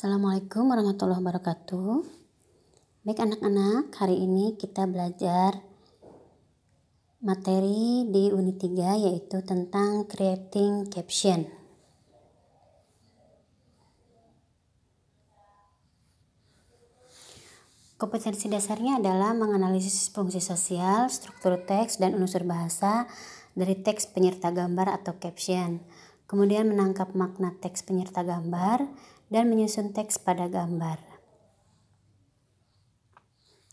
Assalamualaikum warahmatullahi wabarakatuh. Baik anak-anak, hari ini kita belajar materi di unit 3 yaitu tentang creating caption. Kompetensi dasarnya adalah menganalisis fungsi sosial, struktur teks, dan unsur bahasa dari teks penyerta gambar atau caption. Kemudian menangkap makna teks penyerta gambar dan menyusun teks pada gambar.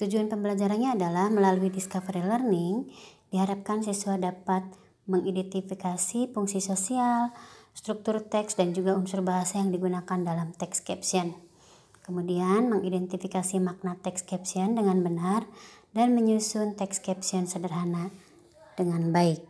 Tujuan pembelajarannya adalah melalui discovery learning, diharapkan siswa dapat mengidentifikasi fungsi sosial, struktur teks, dan juga unsur bahasa yang digunakan dalam teks caption. Kemudian mengidentifikasi makna teks caption dengan benar dan menyusun teks caption sederhana dengan baik.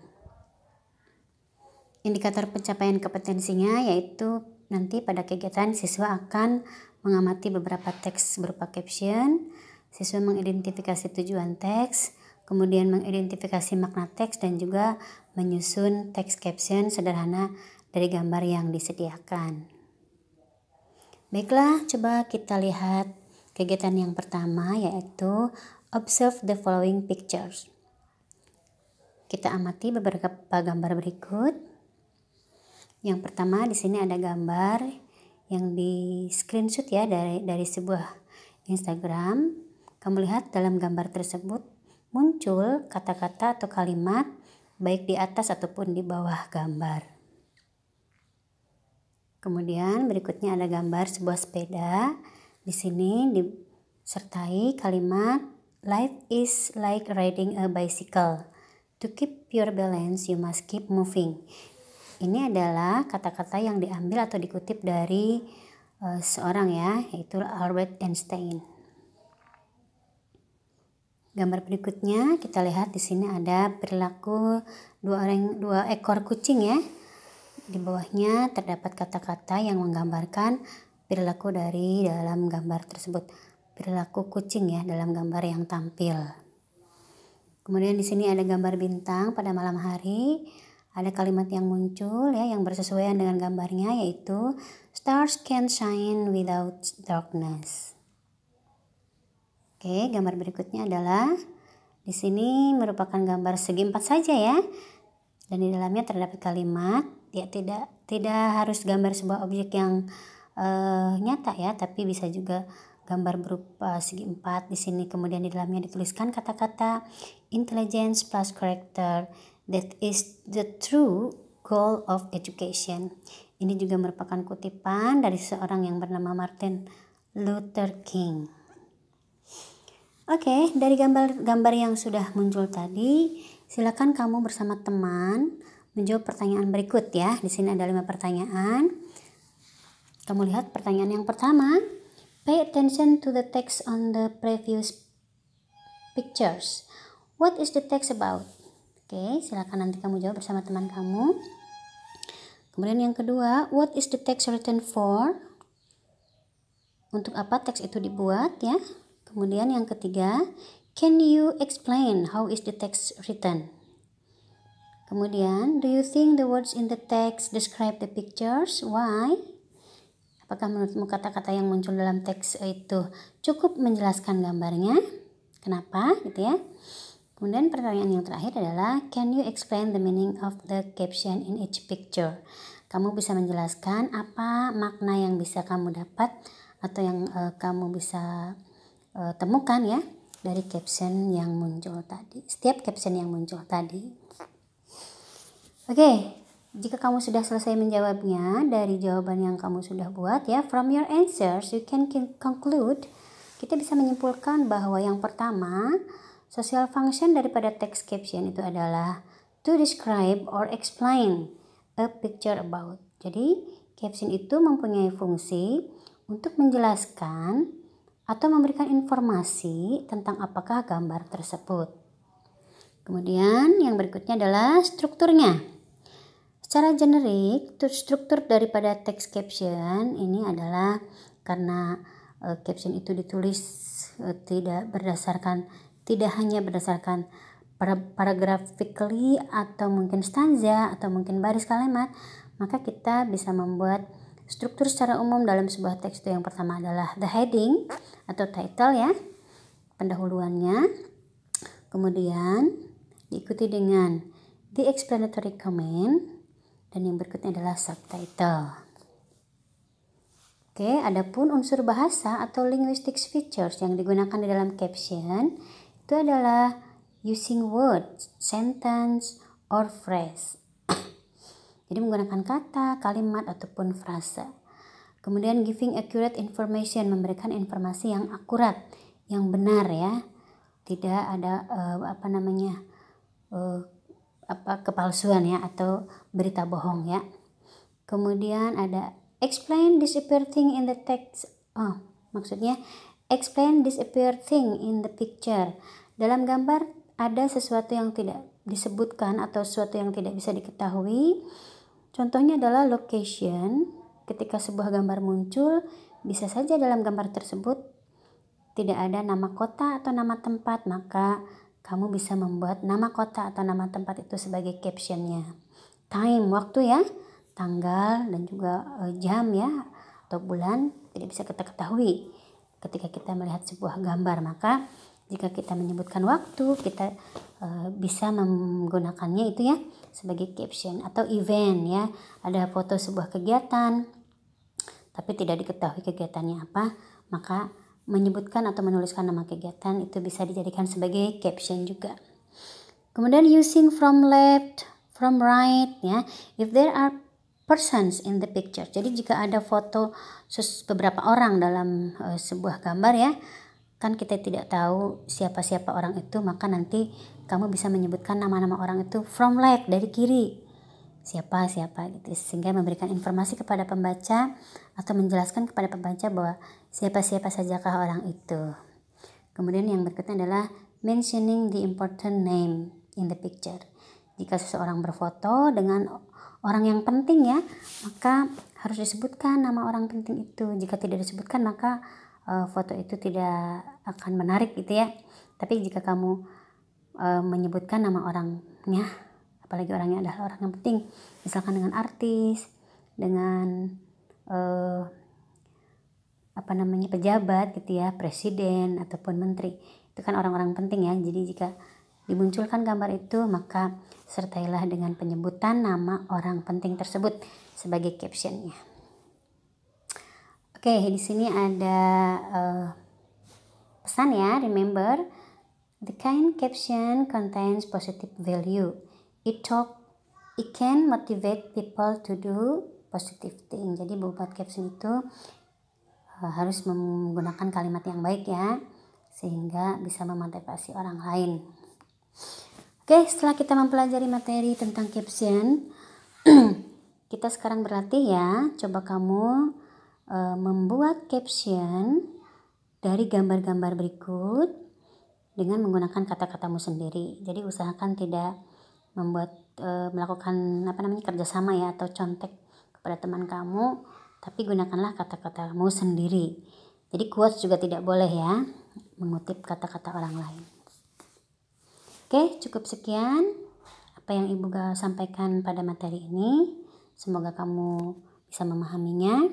Indikator pencapaian kompetensinya yaitu nanti pada kegiatan siswa akan mengamati beberapa teks berupa caption, siswa mengidentifikasi tujuan teks, kemudian mengidentifikasi makna teks dan juga menyusun teks caption sederhana dari gambar yang disediakan. Baiklah, coba kita lihat kegiatan yang pertama yaitu observe the following pictures. Kita amati beberapa gambar berikut. Yang pertama di sini ada gambar yang di screenshot ya dari sebuah Instagram. Kamu lihat dalam gambar tersebut muncul kata-kata atau kalimat baik di atas ataupun di bawah gambar. Kemudian berikutnya ada gambar sebuah sepeda. Di sini disertai kalimat life is like riding a bicycle. To keep your balance you must keep moving. Ini adalah kata-kata yang diambil atau dikutip dari seorang ya, yaitu Albert Einstein. Gambar berikutnya kita lihat di sini ada perilaku dua ekor kucing ya. Di bawahnya terdapat kata-kata yang menggambarkan perilaku dari dalam gambar tersebut. Perilaku kucing ya dalam gambar yang tampil. Kemudian di sini ada gambar bintang pada malam hari. Ada kalimat yang muncul ya yang bersesuaian dengan gambarnya yaitu stars can shine without darkness. Oke, gambar berikutnya adalah di sini merupakan gambar segi empat saja ya. Dan di dalamnya terdapat kalimat ya tidak harus gambar sebuah objek yang nyata ya, tapi bisa juga gambar berupa segi empat di sini. Kemudian di dalamnya dituliskan kata-kata intelligence plus character. That is the true goal of education. Ini juga merupakan kutipan dari seorang yang bernama Martin Luther King. Oke, dari gambar-gambar yang sudah muncul tadi, silakan kamu bersama teman menjawab pertanyaan berikut ya. Di sini ada 5 pertanyaan. Kamu lihat pertanyaan yang pertama. Pay attention to the text on the previous pictures. What is the text about? Oke, silakan nanti kamu jawab bersama teman kamu. Kemudian yang kedua, what is the text written for? Untuk apa teks itu dibuat ya? Kemudian yang ketiga, can you explain how is the text written? Kemudian, do you think the words in the text describe the pictures? Why? Apakah menurutmu kata-kata yang muncul dalam teks itu cukup menjelaskan gambarnya? Kenapa? Gitu ya. Kemudian pertanyaan yang terakhir adalah can you explain the meaning of the caption in each picture? Kamu bisa menjelaskan apa makna yang bisa kamu dapat atau yang kamu bisa temukan ya dari caption yang muncul tadi. Setiap caption yang muncul tadi. Oke, jika kamu sudah selesai menjawabnya dari jawaban yang kamu sudah buat ya, from your answers you can conclude, kita bisa menyimpulkan bahwa yang pertama, social function daripada text caption itu adalah to describe or explain a picture about. Jadi, caption itu mempunyai fungsi untuk menjelaskan atau memberikan informasi tentang apakah gambar tersebut. Kemudian, yang berikutnya adalah strukturnya. Secara generik, struktur daripada text caption ini adalah karena caption itu ditulis tidak hanya berdasarkan paragraphically atau mungkin stanza atau mungkin baris kalimat, maka kita bisa membuat Struktur secara umum dalam sebuah teks itu yang pertama adalah the heading atau title ya, pendahuluannya. Kemudian diikuti dengan the explanatory comment, dan yang berikutnya adalah subtitle. Oke, adapun unsur bahasa atau linguistic features yang digunakan di dalam caption itu adalah using words, sentence, or phrase. Jadi menggunakan kata, kalimat, ataupun frase. Kemudian giving accurate information, memberikan informasi yang akurat, yang benar ya. Tidak ada kepalsuan ya atau berita bohong ya. Kemudian ada explain disappear thing in the text. Maksudnya explain disappear thing in the picture. Dalam gambar ada sesuatu yang tidak disebutkan atau sesuatu yang tidak bisa diketahui. Contohnya adalah location. Ketika sebuah gambar muncul, bisa saja dalam gambar tersebut tidak ada nama kota atau nama tempat, maka kamu bisa membuat nama kota atau nama tempat itu sebagai captionnya. Time, waktu ya, tanggal dan juga jam ya, atau bulan tidak bisa kita ketahui ketika kita melihat sebuah gambar. Maka jika kita menyebutkan waktu, kita bisa menggunakannya itu ya sebagai caption. Atau event ya, ada foto sebuah kegiatan tapi tidak diketahui kegiatannya apa, maka menyebutkan atau menuliskan nama kegiatan itu bisa dijadikan sebagai caption juga. Kemudian using from left, from right ya, if there are persons in the picture. Jadi jika ada foto beberapa orang dalam sebuah gambar ya, kan kita tidak tahu siapa-siapa orang itu, maka nanti kamu bisa menyebutkan nama-nama orang itu from left, dari kiri, siapa gitu, sehingga memberikan informasi kepada pembaca atau menjelaskan kepada pembaca bahwa siapa-siapa sajakah orang itu. Kemudian yang berikutnya adalah mentioning the important name in the picture. Jika seseorang berfoto dengan orang yang penting ya, maka harus disebutkan nama orang penting itu. Jika tidak disebutkan, maka foto itu tidak akan menarik gitu ya. Tapi jika kamu menyebutkan nama orangnya, apalagi orangnya adalah orang yang penting, misalkan dengan artis, dengan pejabat gitu ya, presiden ataupun menteri, itu kan orang-orang penting ya. Jadi jika dimunculkan gambar itu, maka sertailah dengan penyebutan nama orang penting tersebut sebagai captionnya. Oke, di sini ada pesan ya. Remember, the kind caption contains positive value. It can motivate people to do positive thing. Jadi buat caption itu harus menggunakan kalimat yang baik ya, sehingga bisa memotivasi orang lain. Oke, setelah kita mempelajari materi tentang caption, kita sekarang berlatih ya. Coba kamu membuat caption dari gambar-gambar berikut dengan menggunakan kata-katamu sendiri. Jadi usahakan tidak melakukan kerjasama ya atau contek kepada teman kamu, tapi gunakanlah kata-katamu sendiri. Jadi quotes juga tidak boleh ya, mengutip kata-kata orang lain. Oke, cukup sekian apa yang Ibu sampaikan pada materi ini. Semoga kamu bisa memahaminya.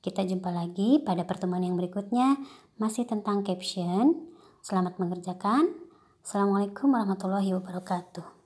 Kita jumpa lagi pada pertemuan yang berikutnya, masih tentang caption. Selamat mengerjakan. Assalamualaikum warahmatullahi wabarakatuh.